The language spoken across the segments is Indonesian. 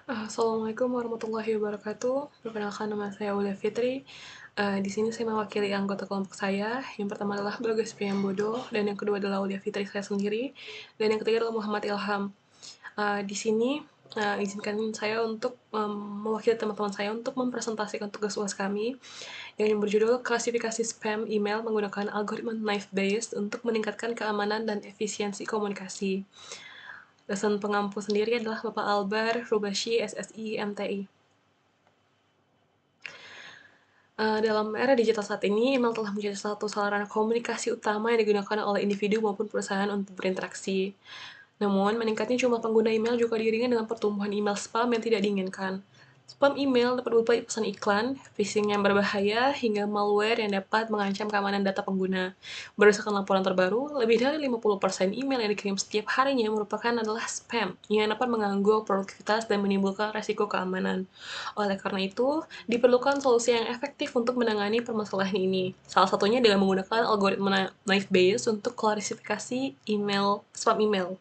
Assalamualaikum warahmatullahi wabarakatuh. Perkenalkan nama saya Aulia Fitri. Di sini saya mewakili anggota kelompok saya. Yang pertama adalah Bagas PM Bodo, dan yang kedua adalah Aulia Fitri saya sendiri, dan yang ketiga adalah Muhammad Ilham. Di sini izinkan saya untuk mewakili teman-teman saya untuk mempresentasikan tugas UAS kami yang berjudul klasifikasi spam email menggunakan algoritma knife based untuk meningkatkan keamanan dan efisiensi komunikasi. Dosen pengampu sendiri adalah Bapak Albar Rubashi, SSI, MTI. Dalam era digital saat ini, email telah menjadi satu sarana komunikasi utama yang digunakan oleh individu maupun perusahaan untuk berinteraksi. Namun, meningkatnya jumlah pengguna email juga diiringi dengan pertumbuhan email spam yang tidak diinginkan. Spam email dapat berupa pesan iklan, phishing yang berbahaya, hingga malware yang dapat mengancam keamanan data pengguna. Berdasarkan laporan terbaru, lebih dari 50% email yang dikirim setiap harinya merupakan adalah spam, yang dapat mengganggu produktivitas dan menimbulkan resiko keamanan. Oleh karena itu, diperlukan solusi yang efektif untuk menangani permasalahan ini. Salah satunya dengan menggunakan algoritma knife based untuk klasifikasi email, spam email.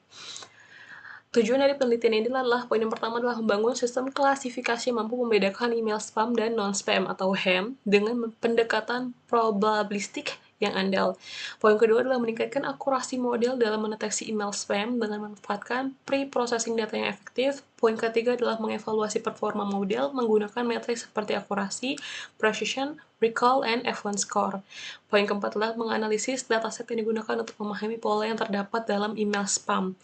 Tujuan dari penelitian ini adalah poin yang pertama adalah membangun sistem klasifikasi yang mampu membedakan email spam dan non-spam atau HAM dengan pendekatan probabilistik yang andal. Poin kedua adalah meningkatkan akurasi model dalam mendeteksi email spam dengan memanfaatkan pre-processing data yang efektif. Poin ketiga adalah mengevaluasi performa model menggunakan metrik seperti akurasi, precision, recall, and F1 score. Poin keempat adalah menganalisis dataset yang digunakan untuk memahami pola yang terdapat dalam email spam.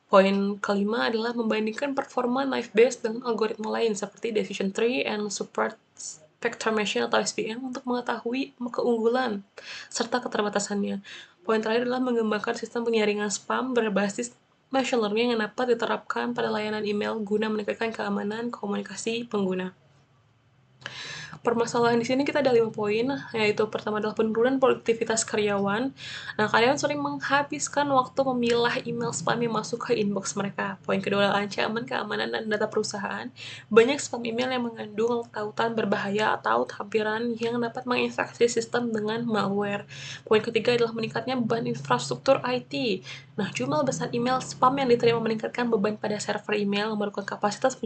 Poin kelima adalah membandingkan performa knife-based dengan algoritma lain seperti decision tree and support spectrum-machine atau SPM untuk mengetahui keunggulan serta keterbatasannya. Poin terakhir adalah mengembangkan sistem penyaringan spam berbasis machine learning yang dapat diterapkan pada layanan email guna meningkatkan keamanan komunikasi pengguna. Permasalahan di sini kita ada 5 poin, yaitu pertama adalah penurunan produktivitas karyawan. Nah, karyawan sering menghabiskan waktu memilah email spam yang masuk ke inbox mereka. Poin kedua adalah ancaman keamanan dan data perusahaan. Banyak spam email yang mengandung tautan berbahaya atau tampilan yang dapat menginfeksi sistem dengan malware. Poin ketiga adalah meningkatnya beban infrastruktur IT. Nah, jumlah besar email spam yang diterima meningkatkan beban pada server email yang memerlukan kapasitas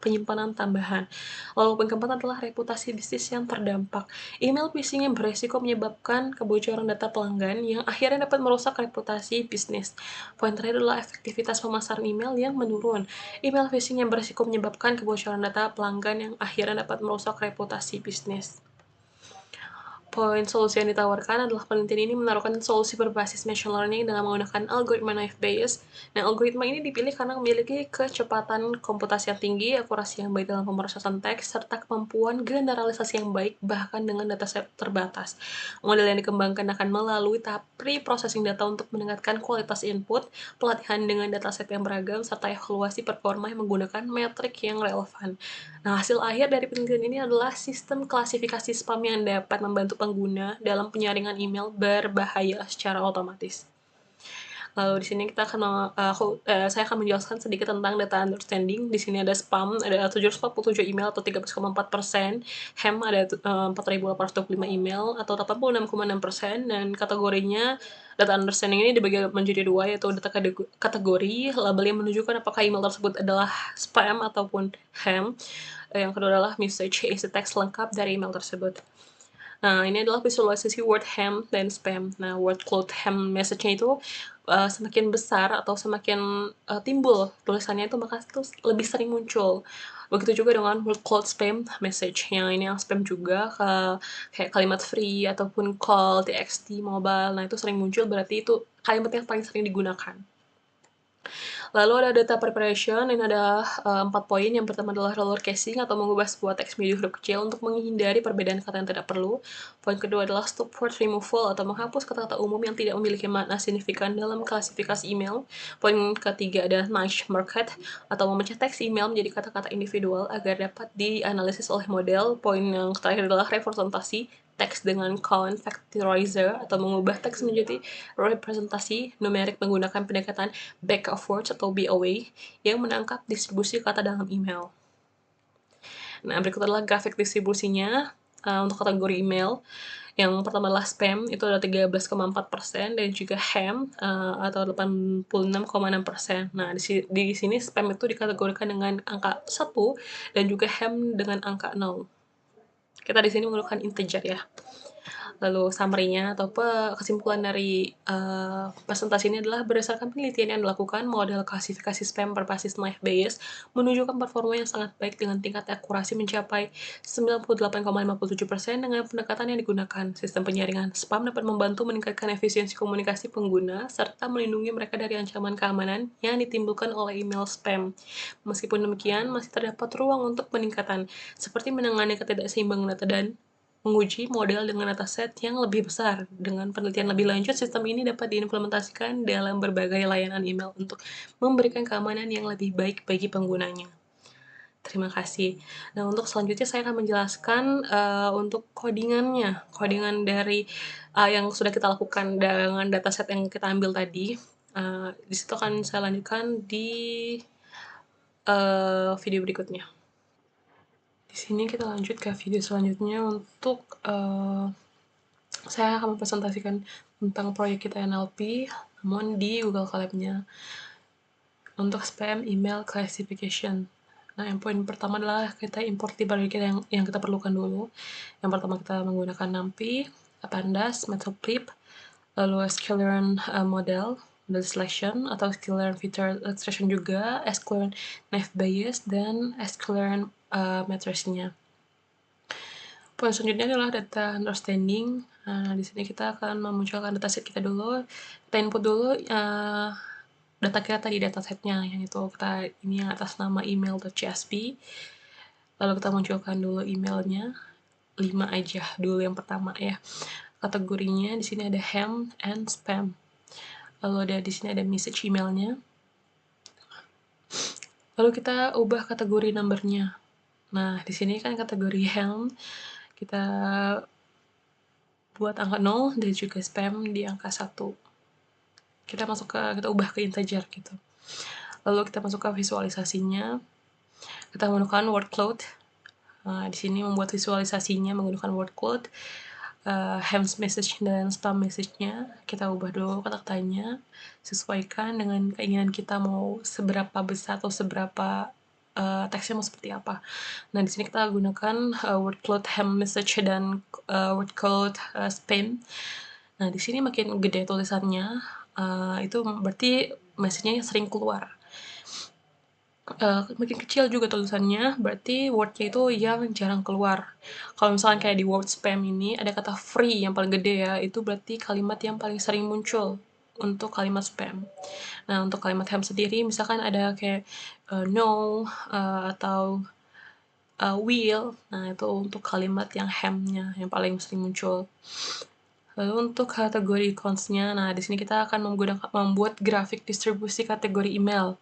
penyimpanan tambahan. Lalu poin keempat adalah reputasi bisnis yang terdampak. Email phishing yang beresiko menyebabkan kebocoran data pelanggan yang akhirnya dapat merusak reputasi bisnis. Poin terakhir adalah efektivitas pemasaran email yang menurun. Email phishing yang beresiko menyebabkan kebocoran data pelanggan yang akhirnya dapat merusak reputasi bisnis. Poin solusi yang ditawarkan adalah penelitian ini menaruhkan solusi berbasis machine learning dengan menggunakan algoritma knife based. Nah, algoritma ini dipilih karena memiliki kecepatan komputasi yang tinggi, akurasi yang baik dalam pemrosesan teks, serta kemampuan generalisasi yang baik bahkan dengan dataset terbatas. Model yang dikembangkan akan melalui tahap pre-processing data untuk meningkatkan kualitas input, pelatihan dengan dataset yang beragam, serta evaluasi performa yang menggunakan metrik yang relevan. Nah, hasil akhir dari penelitian ini adalah sistem klasifikasi spam yang dapat membantu pengguna dalam penyaringan email berbahaya secara otomatis. Lalu di sini kita akan saya akan menjelaskan sedikit tentang data understanding. Di sini ada spam, ada 747 email atau 13,4%, HAM ada 4.825 email atau 86,6%, dan kategorinya data understanding ini dibagi menjadi dua, yaitu data kategori, label yang menunjukkan apakah email tersebut adalah spam ataupun HAM. Yang kedua adalah message, isi teks lengkap dari email tersebut. Nah, ini adalah visualisasi word ham dan spam. Nah, word cloud ham message-nya itu semakin besar atau semakin timbul tulisannya itu, maka itu lebih sering muncul. Begitu juga dengan word cloud spam message. Yang ini yang spam juga, kayak kalimat free ataupun call, txt, mobile. Nah, itu sering muncul, berarti itu kalimat yang paling sering digunakan. Lalu ada data preparation, ini ada 4 poin. Yang pertama adalah roller casing atau mengubah sebuah teks menjadi huruf kecil untuk menghindari perbedaan kata yang tidak perlu. Poin kedua adalah stop word removal atau menghapus kata-kata umum yang tidak memiliki makna signifikan dalam klasifikasi email. Poin ketiga adalah niche market atau memecah teks email menjadi kata-kata individual agar dapat dianalisis oleh model. Poin yang terakhir adalah representasi teks dengan count factorizer atau mengubah teks menjadi representasi numerik menggunakan pendekatan back of words atau BOW yang menangkap distribusi kata dalam email. Nah, berikut adalah grafik distribusinya untuk kategori email. Yang pertama adalah spam, itu ada 13,4% dan juga ham, atau 86,6%. Nah, di sini spam itu dikategorikan dengan angka 1 dan juga ham dengan angka 0. Kita di sini menggunakan integer ya. Lalu summary-nya atau kesimpulan dari presentasi ini adalah berdasarkan penelitian yang dilakukan, model klasifikasi spam berbasis knife Bayes menunjukkan performa yang sangat baik dengan tingkat akurasi mencapai 98,57% dengan pendekatan yang digunakan. Sistem penyaringan spam dapat membantu meningkatkan efisiensi komunikasi pengguna serta melindungi mereka dari ancaman keamanan yang ditimbulkan oleh email spam. Meskipun demikian, masih terdapat ruang untuk peningkatan, seperti menangani ketidakseimbangan data dan menguji model dengan dataset yang lebih besar. Dengan penelitian lebih lanjut, sistem ini dapat diimplementasikan dalam berbagai layanan email untuk memberikan keamanan yang lebih baik bagi penggunanya. Terima kasih. Nah, untuk selanjutnya saya akan menjelaskan untuk codingannya, codingan dari yang sudah kita lakukan dengan dataset yang kita ambil tadi. Di situ akan saya lanjutkan di video berikutnya. Di sini kita lanjut ke video selanjutnya untuk saya akan mempresentasikan tentang proyek kita NLP, namun di Google Colab-nya untuk spam email classification. Nah, yang poin pertama adalah kita import library kita yang kita perlukan dulu. Yang pertama kita menggunakan NumPy, Pandas, Matplotlib, lalu sklearn model selection atau sklearn feature extraction juga, sklearn knife Bayes, dan sklearn matrix-nya. Poin selanjutnya adalah data understanding. Nah, di sini kita akan memunculkan dataset kita dulu. Kita input dulu data kita di datasetnya, yang itu kita ini yang atas nama email.csv. Lalu kita munculkan dulu emailnya, 5 aja dulu yang pertama ya. Kategorinya di sini ada ham and spam. Lalu di sini ada message emailnya. Lalu kita ubah kategori numbernya. Nah, di sini kan kategori ham kita buat angka 0 dan juga spam di angka 1. Kita ubah ke integer gitu. Lalu kita masuk ke visualisasinya. Kita menggunakan word cloud. Di sini membuat visualisasinya menggunakan word cloud. Ham message dan spam message-nya kita ubah dulu kata-katanya, sesuaikan dengan keinginan kita mau seberapa besar atau seberapa teksnya mau seperti apa. Nah, di sini kita gunakan word cloud ham message dan word cloud spam. Nah, di sini makin gede tulisannya, itu berarti message-nya sering keluar. Makin kecil juga tulisannya, berarti word-nya itu yang jarang keluar. Kalau misalkan kayak di word spam ini ada kata free yang paling gede ya, itu berarti kalimat yang paling sering muncul untuk kalimat spam. Nah, untuk kalimat ham sendiri misalkan ada kayak no atau will. Nah, itu untuk kalimat yang ham-nya yang paling sering muncul. Lalu untuk kategori accounts-nya, nah di sini kita akan membuat grafik distribusi kategori email.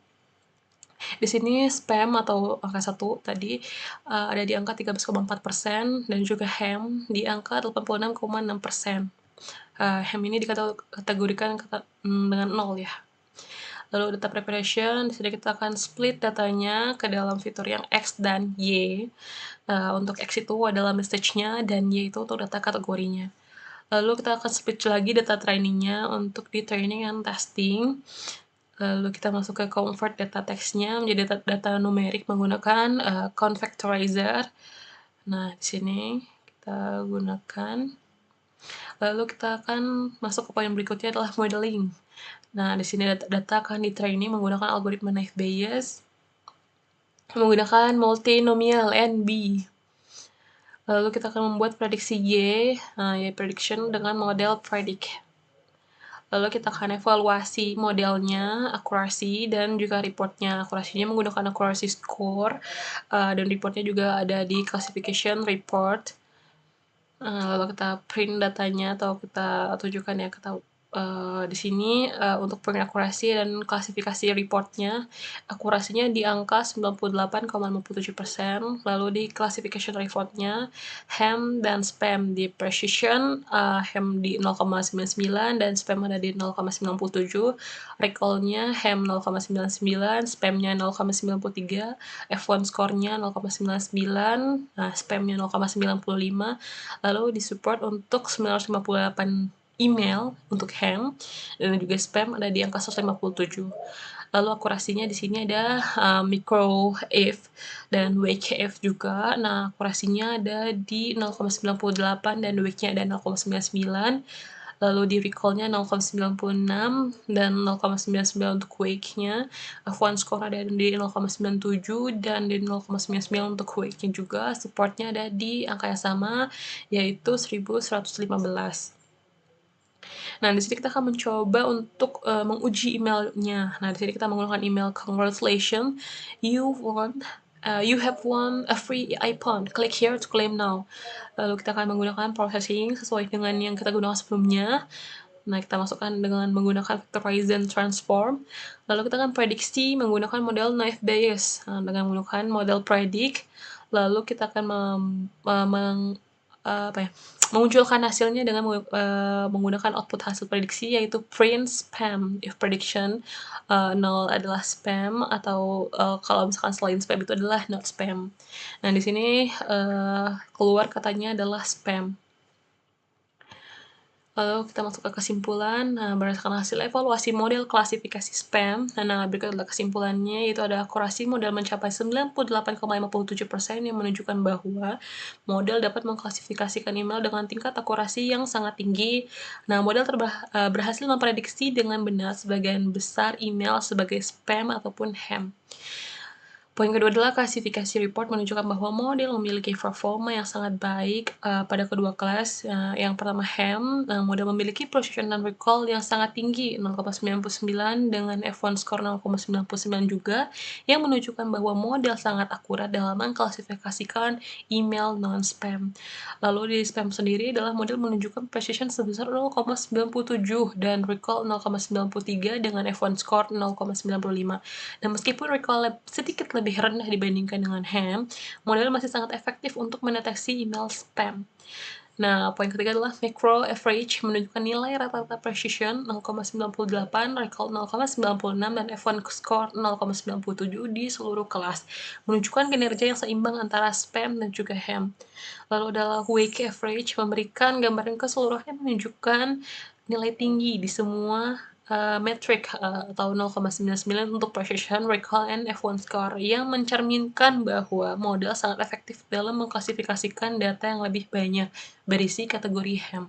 Di sini spam atau angka 1 tadi ada di angka 13,4% dan juga ham di angka 86,6%. Ham ini dikategorikan dengan 0 ya. Lalu data preparation, di sini kita akan split datanya ke dalam fitur yang X dan Y. Untuk X itu adalah message-nya dan Y itu untuk data kategorinya. Lalu kita akan split lagi data trainingnya untuk di training and testing. Lalu kita masuk ke convert data text-nya menjadi data numerik menggunakan convectorizer. Nah, di sini kita gunakan. Lalu kita akan masuk ke poin berikutnya adalah modeling. Nah, di sini data akan di training menggunakan algoritma knife Bayes menggunakan multinomial NB. Lalu kita akan membuat prediksi Y prediction dengan model predict. Lalu kita akan evaluasi modelnya, akurasi, dan juga reportnya. Akurasinya menggunakan accuracy score, dan reportnya juga ada di classification report. Lalu kita print datanya atau kita tunjukkan ya, kita Di sini, untuk poin akurasi dan klasifikasi reportnya, akurasinya di angka 98,57%, lalu di classification reportnya, ham dan spam di precision, ham di 0,99 dan spam ada di 0,97, recall-nya ham 0,99, spam-nya 0,93, F1 score-nya 0,99, nah spam-nya 0,95, lalu di support untuk 958 email untuk ham dan juga spam ada di angka 157. Lalu akurasinya di sini ada micro if dan WCF juga. Nah, akurasinya ada di 0,98 dan wake-nya ada 0,99. Lalu di recall-nya 0,96 dan 0,99 untuk wake-nya. F1 score ada di 0,97 dan di 0,99 untuk wake-nya juga. Support-nya ada di angka yang sama, yaitu 1115. Nah, di sini kita akan mencoba untuk menguji emailnya. Nah, di sini kita menggunakan email congratulations, you have won a free iPhone. Click here to claim now. Lalu kita akan menggunakan processing sesuai dengan yang kita gunakan sebelumnya. Nah, kita masukkan dengan menggunakan Horizon Transform. Lalu kita akan prediksi menggunakan model Naive Bayes. Nah, dengan menggunakan model predict. Lalu kita akan memunculkan hasilnya dengan menggunakan output hasil prediksi, yaitu print spam. If prediction null adalah spam, atau kalau misalkan selain spam itu adalah not spam. Nah, di sini keluar katanya adalah spam. Lalu kita masuk ke kesimpulan. Nah, berdasarkan hasil evaluasi model klasifikasi spam, nah berikut adalah kesimpulannya, yaitu ada akurasi model mencapai 98,57% yang menunjukkan bahwa model dapat mengklasifikasikan email dengan tingkat akurasi yang sangat tinggi. Nah, model berhasil memprediksi dengan benar sebagian besar email sebagai spam ataupun ham. Poin kedua adalah klasifikasi report menunjukkan bahwa model memiliki performa yang sangat baik pada kedua kelas. Yang pertama ham, model memiliki precision dan recall yang sangat tinggi 0,99 dengan F1 score 0,99 juga, yang menunjukkan bahwa model sangat akurat dalam mengklasifikasikan email non-spam. Lalu di spam sendiri adalah model menunjukkan precision sebesar 0,97 dan recall 0,93 dengan F1 score 0,95. Dan meskipun recall sedikit lebih rendah dibandingkan dengan ham, model masih sangat efektif untuk mendeteksi email spam. Nah, poin ketiga adalah macro average menunjukkan nilai rata-rata precision 0,98, recall 0,96, dan F1 score 0,97 di seluruh kelas, menunjukkan kinerja yang seimbang antara spam dan juga ham. Lalu adalah weak average memberikan gambaran keseluruhan menunjukkan nilai tinggi di semua metric atau 0,99 untuk precision, recall, and F1 score yang mencerminkan bahwa model sangat efektif dalam mengklasifikasikan data yang lebih banyak berisi kategori ham.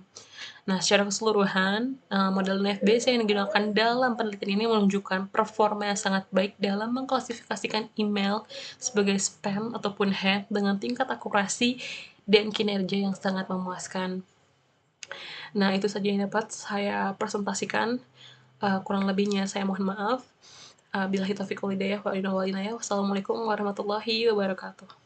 Nah, secara keseluruhan, model NFBC yang digunakan dalam penelitian ini menunjukkan performa yang sangat baik dalam mengklasifikasikan email sebagai spam ataupun ham dengan tingkat akurasi dan kinerja yang sangat memuaskan. Nah, itu saja yang dapat saya presentasikan. Kurang lebihnya saya mohon maaf. Billahi taufiq wal hidayah. Wassalamualaikum warahmatullahi wabarakatuh.